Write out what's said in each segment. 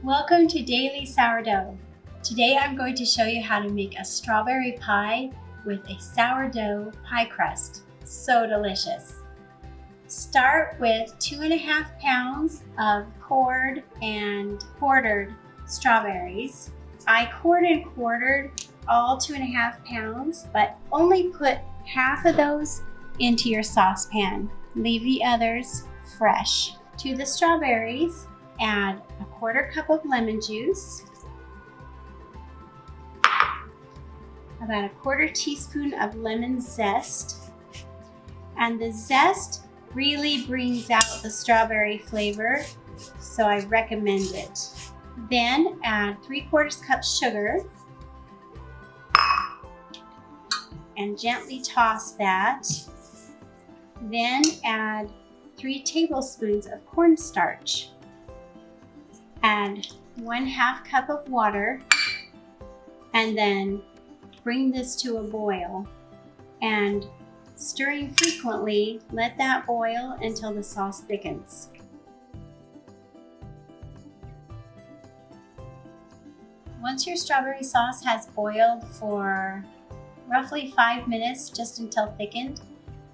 Welcome to Daily Sourdough. Today I'm going to show you how to make a strawberry pie with a sourdough pie crust. So delicious. Start with 2.5 pounds of cored and quartered strawberries. I cored and quartered all 2.5 pounds, but only put half of those into your saucepan. Leave the others fresh. To the strawberries, add a 1/4 cup of lemon juice, about a 1/4 teaspoon of lemon zest, and the zest really brings out the strawberry flavor, so I recommend it. Then add 3/4 cup sugar and gently toss that. Then add 3 tablespoons of cornstarch. Add 1/2 cup of water and then bring this to a boil, and stirring frequently, let that boil until the sauce thickens. Once your strawberry sauce has boiled for roughly 5 minutes, just until thickened,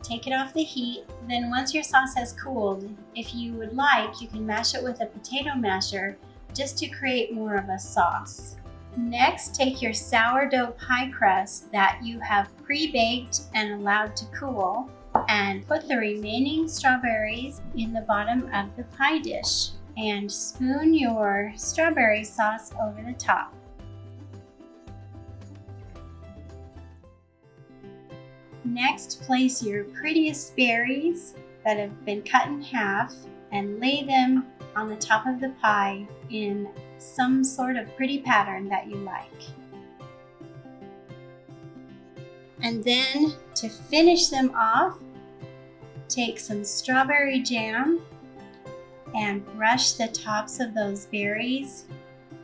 take it off the heat. Then once your sauce has cooled, if you would like, you can mash it with a potato masher just to create more of a sauce. Next, take your sourdough pie crust that you have pre-baked and allowed to cool and put the remaining strawberries in the bottom of the pie dish and spoon your strawberry sauce over the top. Next, place your prettiest berries that have been cut in half and lay them on the top of the pie in some sort of pretty pattern that you like. And then to finish them off, take some strawberry jam and brush the tops of those berries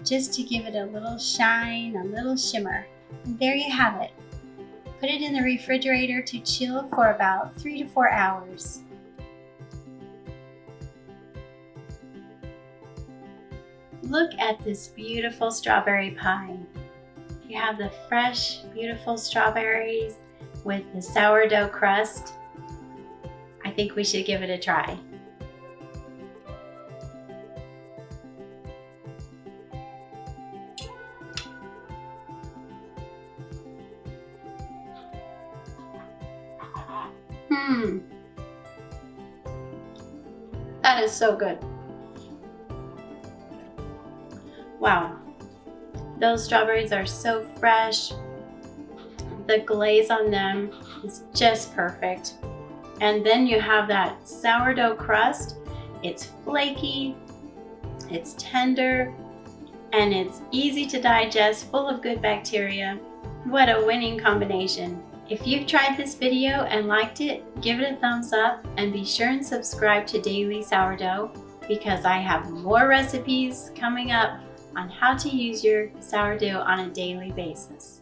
just to give it a little shine, a little shimmer. And there you have it. Put it in the refrigerator to chill for about 3 to 4 hours. Look at this beautiful strawberry pie. You have the fresh, beautiful strawberries with the sourdough crust. I think we should give it a try. That is so good. Wow, those strawberries are so fresh. The glaze on them is just perfect. And then you have that sourdough crust. It's flaky, it's tender, and it's easy to digest, full of good bacteria. What a winning combination. If you've tried this video and liked it, give it a thumbs up and be sure and subscribe to Daily Sourdough because I have more recipes coming up on how to use your sourdough on a daily basis.